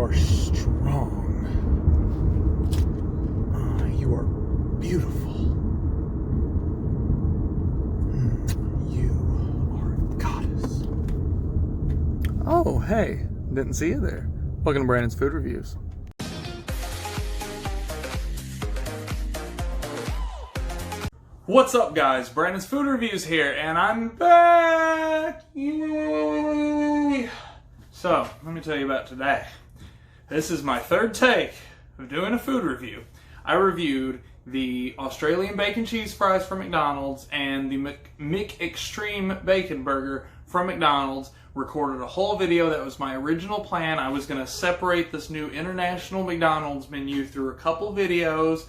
are strong. You are beautiful. You are a goddess. Oh, hey. Didn't see you there. Welcome to Brandon's Food Reviews. What's up, guys? Brandon's Food Reviews here, and I'm back! Yay! So, let me tell you about today. This is my third take of doing a food review. I reviewed the Australian bacon cheese fries from McDonald's and the McExtreme bacon burger from McDonald's. Recorded a whole video. That was my original plan. I was going to separate this new international McDonald's menu through a couple videos,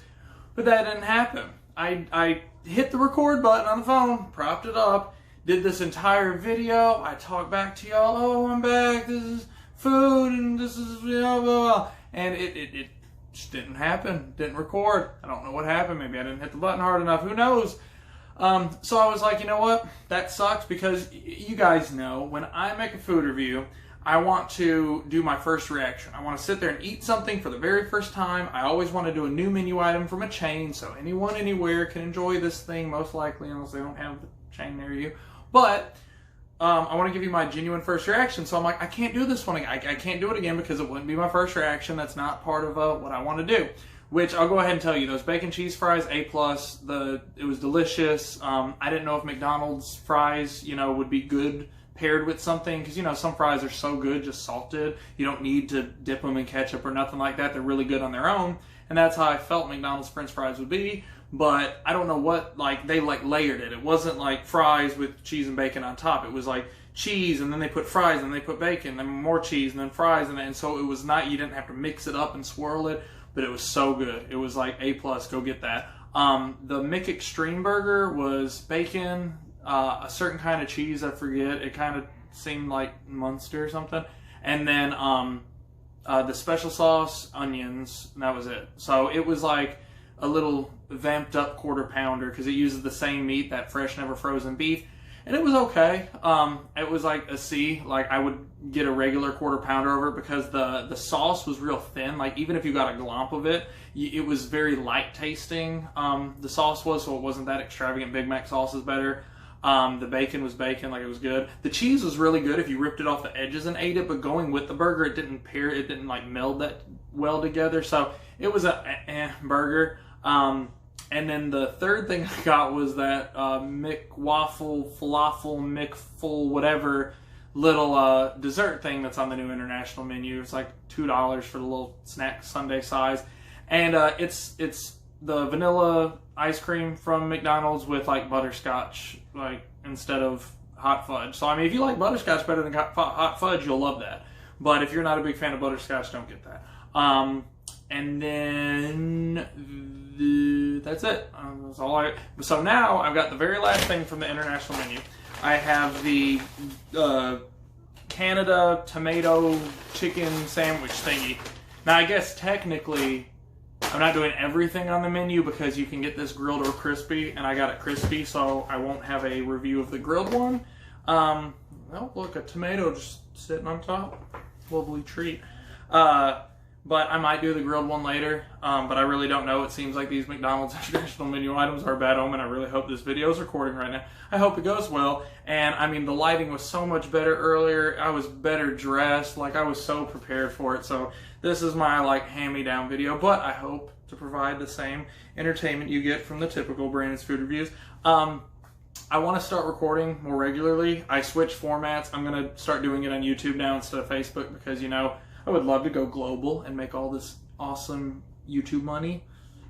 but that didn't happen. I hit the record button on the phone, propped it up, did this entire video. I talked back to y'all, oh, I'm back, this is food, and this is, blah, blah, blah. And it just didn't happen, didn't record. I don't know what happened. Maybe I didn't hit the button hard enough, who knows? So I was like, you know what, that sucks, because you guys know, when I make a food review, I want to do my first reaction. I want to sit there and eat something for the very first time. I always want to do a new menu item from a chain, so anyone, anywhere can enjoy this thing, most likely, unless they don't have the chain near you. But I want to give you my genuine first reaction, so I'm like, I can't do this one. I can't do it again because it wouldn't be my first reaction. That's not part of what I want to do. Which I'll go ahead and tell you, those bacon cheese fries, A+. It was delicious. I didn't know if McDonald's fries, would be good paired with something, because some fries are so good just salted. You don't need to dip them in ketchup or nothing like that. They're really good on their own, and that's how I felt McDonald's French fries would be. But I don't know what, they layered it. It wasn't like fries with cheese and bacon on top. It was like cheese, and then they put fries, and they put bacon, and then more cheese, and then fries, and so it was not, you didn't have to mix it up and swirl it, but it was so good. It was like A+, go get that. The McExtreme burger was bacon, a certain kind of cheese, I forget. It kind of seemed like Munster or something. And then the special sauce, onions, and that was it. So it was like a little vamped up quarter pounder because it uses the same meat, that fresh, never frozen beef. And it was okay. It was like a C. Like, I would get a regular quarter pounder over it because the sauce was real thin. Like, even if you got a glomp of it, it was very light tasting. The sauce was, so it wasn't that extravagant. Big Mac sauce is better. The bacon was bacon, like, it was good. The cheese was really good if you ripped it off the edges and ate it, but going with the burger, it didn't pair, it didn't like meld that well together. So it was a burger. And then the third thing I got was that McWaffle, falafel, McFull, whatever little dessert thing that's on the new international menu. It's like $2 for the little snack sundae size, and it's the vanilla ice cream from McDonald's with like butterscotch, like, instead of hot fudge. So I mean, if you like butterscotch better than hot fudge, you'll love that. But if you're not a big fan of butterscotch, don't get that. And then that's it. That's all So now I've got the very last thing from the international menu. I have the Canada tomato chicken sandwich thingy. Now, I guess technically I'm not doing everything on the menu because you can get this grilled or crispy, and I got it crispy, so I won't have a review of the grilled one. Oh, look, a tomato just sitting on top. Lovely treat. But I might do the grilled one later, but I really don't know. It seems like these McDonald's international menu items are a bad omen. I really hope this video is recording right now. I hope it goes well. And I mean, the lighting was so much better earlier. I was better dressed. Like, I was so prepared for it. So this is my, hand-me-down video, but I hope to provide the same entertainment you get from the typical Brandon's Food Reviews. I want to start recording more regularly. I switched formats. I'm going to start doing it on YouTube now instead of Facebook because, I would love to go global and make all this awesome YouTube money.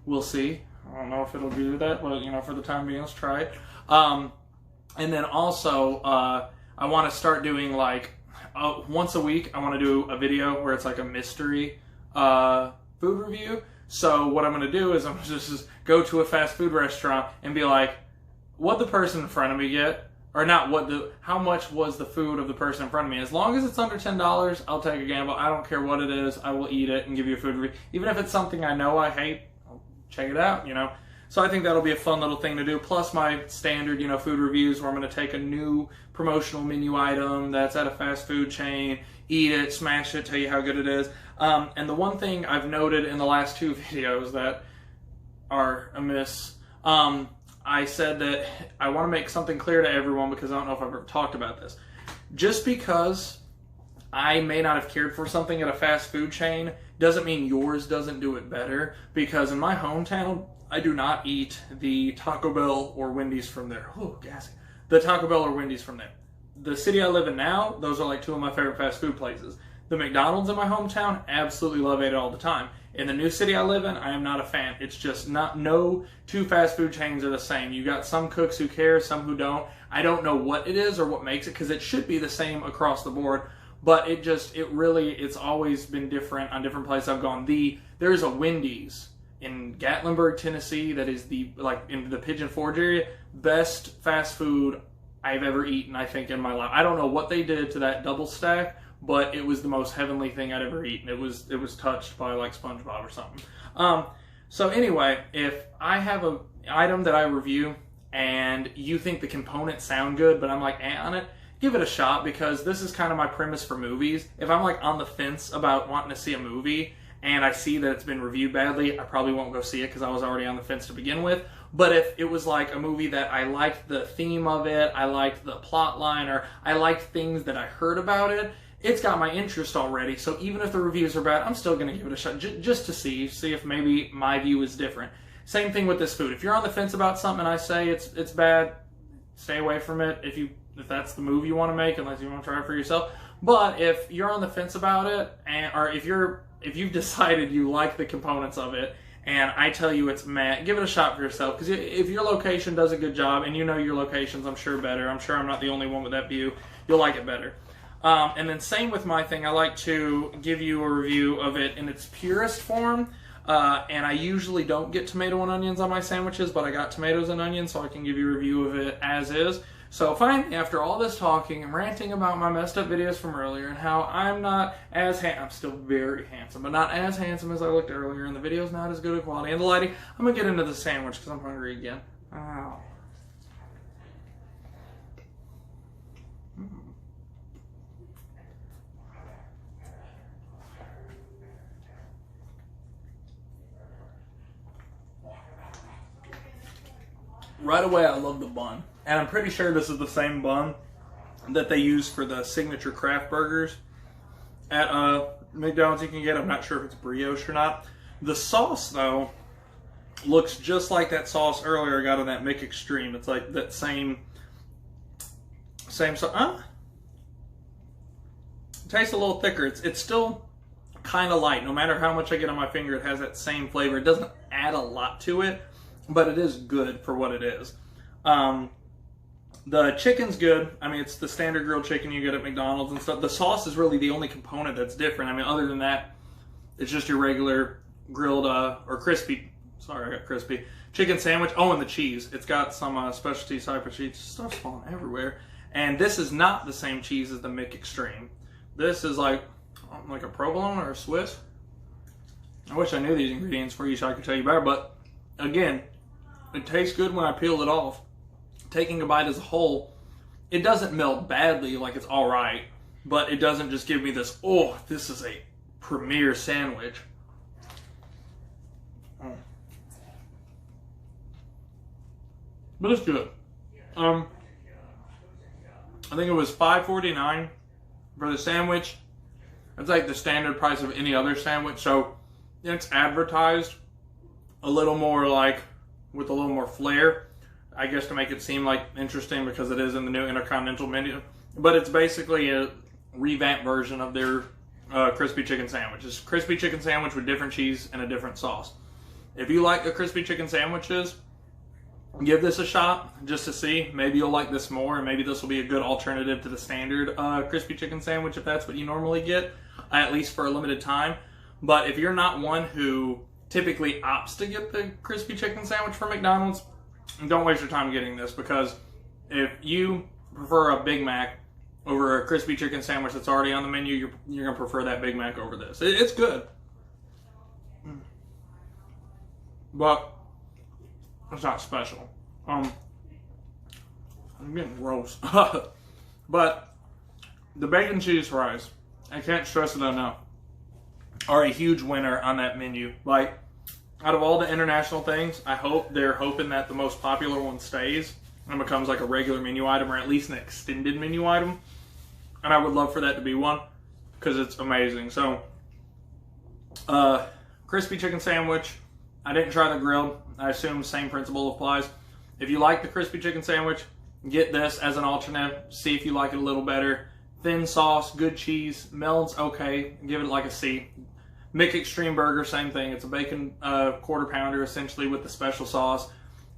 We'll see. I don't know if it'll do that, but, for the time being, let's try it. And then also, I want to start doing, once a week, I want to do a video where it's like a mystery food review. So what I'm going to do is I'm going to just go to a fast food restaurant and be like, what'd the person in front of me get? Or not, how much was the food of the person in front of me? As long as it's under $10, I'll take a gamble. I don't care what it is. I will eat it and give you a food review. Even if it's something I know I hate, I'll check it out, So I think that'll be a fun little thing to do. Plus my standard, food reviews where I'm going to take a new promotional menu item that's at a fast food chain, eat it, smash it, tell you how good it is. And the one thing I've noted in the last 2 videos that are amiss, I said that I want to make something clear to everyone because I don't know if I've ever talked about this. Just because I may not have cared for something at a fast food chain doesn't mean yours doesn't do it better, because in my hometown, I do not eat the Taco Bell or Wendy's from there. Oh, gassy. The Taco Bell or Wendy's from there. The city I live in now, those are like 2 of my favorite fast food places. The McDonald's in my hometown, absolutely love it all the time. In the new city I live in, I am not a fan. It's just no 2 fast food chains are the same. You got some cooks who care, some who don't. I don't know what it is or what makes it, because it should be the same across the board. But it's always been different on different places I've gone. There's a Wendy's in Gatlinburg, Tennessee, that is in the Pigeon Forge area, best fast food I've ever eaten, I think, in my life. I don't know what they did to that double stack, but it was the most heavenly thing I'd ever eaten. It was touched by like SpongeBob or something. So anyway, if I have an item that I review and you think the components sound good, but I'm like on it, give it a shot, because this is kind of my premise for movies. If I'm like on the fence about wanting to see a movie and I see that it's been reviewed badly, I probably won't go see it because I was already on the fence to begin with. But if it was like a movie that I liked the theme of it, I liked the plot line, or I liked things that I heard about it, it's got my interest already. So even if the reviews are bad, I'm still going to give it a shot just to see if maybe my view is different. Same thing with this food. If you're on the fence about something and I say it's bad, stay away from it if that's the move you want to make, unless you want to try it for yourself. But if you're on the fence about it, or if you've decided you like the components of it, and I tell you it's meh, give it a shot for yourself. Because if your location does a good job, and you know your location's, I'm sure, better. I'm sure I'm not the only one with that view. You'll like it better. And then same with my thing. I like to give you a review of it in its purest form. And I usually don't get tomato and onions on my sandwiches, but I got tomatoes and onions, so I can give you a review of it as is. So finally, after all this talking and ranting about my messed up videos from earlier and how I'm not as I'm still very handsome, but not as handsome as I looked earlier, and the video's not as good a quality, and the lighting, I'm going to get into the sandwich because I'm hungry again. Ow. Right away, I love the bun. And I'm pretty sure this is the same bun that they use for the signature craft burgers at McDonald's you can get. I'm not sure if it's brioche or not. The sauce, though, looks just like that sauce earlier I got on that McExtreme. It's like that same sauce. It tastes a little thicker. It's still kind of light. No matter how much I get on my finger, it has that same flavor. It doesn't add a lot to it, but it is good for what it is. The chicken's good. I mean, it's the standard grilled chicken you get at McDonald's and stuff. The sauce is really the only component that's different. I mean, other than that, it's just your regular grilled or crispy. Sorry, I got crispy chicken sandwich. Oh, and the cheese. It's got some specialty Cypress cheese. Stuff's falling everywhere. And this is not the same cheese as the McExtreme. This is like a provolone or a Swiss. I wish I knew these ingredients for you so I could tell you better. But again, it tastes good when I peel it off. Taking a bite as a whole, it doesn't melt badly, like it's all right, but it doesn't just give me this, oh, this is a premier sandwich. But it's good. I think it was $5.49 for the sandwich. It's like the standard price of any other sandwich, so it's advertised a little more like with a little more flair, I guess, to make it seem like interesting because it is in the new Intercontinental menu. But it's basically a revamped version of their crispy chicken sandwich. It's a crispy chicken sandwich with different cheese and a different sauce. If you like the crispy chicken sandwiches, give this a shot just to see. Maybe you'll like this more, and maybe this will be a good alternative to the standard crispy chicken sandwich if that's what you normally get, at least for a limited time. But if you're not one who typically opts to get the crispy chicken sandwich from McDonald's, don't waste your time getting this, because if you prefer a Big Mac over a crispy chicken sandwich that's already on the menu, you're going to prefer that Big Mac over this. It's good. But It's not special. I'm getting gross. But the bacon cheese fries, I can't stress it enough, are a huge winner on that menu. Like, out of all the international things, they're hoping that the most popular one stays and becomes like a regular menu item, or at least an extended menu item. And I would love for that to be one, because it's amazing. So, crispy chicken sandwich. I didn't try the grilled. I assume same principle applies. If you like the crispy chicken sandwich, get this as an alternate. See if you like it a little better. Thin sauce, good cheese. Meld's okay. Give it like a C. McExtreme Burger, same thing. It's a bacon quarter pounder essentially with the special sauce.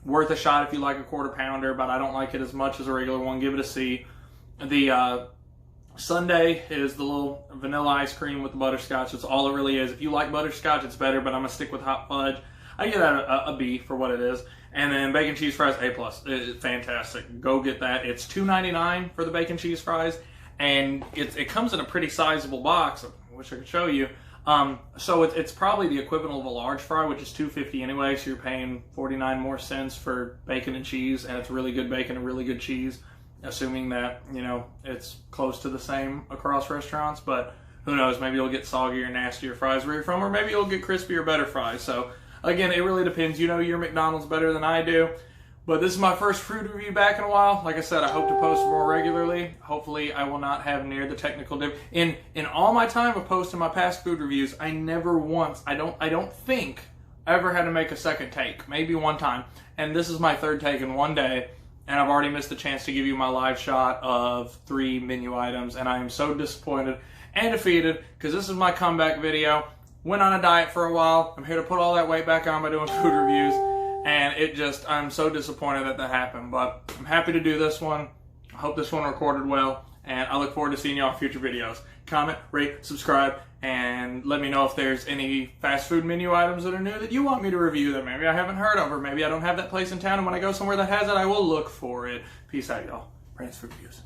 Worth a shot if you like a quarter pounder, but I don't like it as much as a regular one. Give it a C. The sundae is the little vanilla ice cream with the butterscotch. That's all it really is. If you like butterscotch, it's better, but I'm going to stick with hot fudge. I give that a B for what it is. And then bacon cheese fries, A+. It's fantastic. Go get that. It's $2.99 for the bacon cheese fries, and it comes in a pretty sizable box. I wish I could show you. So it's probably the equivalent of a large fry, which is $2.50 anyway, so you're paying 49 more cents for bacon and cheese, and it's really good bacon and really good cheese, assuming that, you know, it's close to the same across restaurants. But who knows, maybe you'll get soggier, nastier fries where you're from, or maybe you'll get crispier, better fries. So again, it really depends. You know your McDonald's better than I do. But this is my first food review back in a while. Like I said, I hope to post more regularly. Hopefully, I will not have near the technical dip. In all my time of posting my past food reviews, I never once, I don't think, I ever had to make a second take. Maybe one time. And this is my third take in one day. And I've already missed the chance to give you my live shot of 3 menu items. And I am so disappointed and defeated, because this is my comeback video. Went on a diet for a while. I'm here to put all that weight back on by doing food reviews. And I'm so disappointed that happened. But I'm happy to do this one. I hope this one recorded well. And I look forward to seeing y'all in future videos. Comment, rate, subscribe, and let me know if there's any fast food menu items that are new that you want me to review that maybe I haven't heard of, or maybe I don't have that place in town, and when I go somewhere that has it, I will look for it. Peace out, y'all. Brandon's Food Reviews.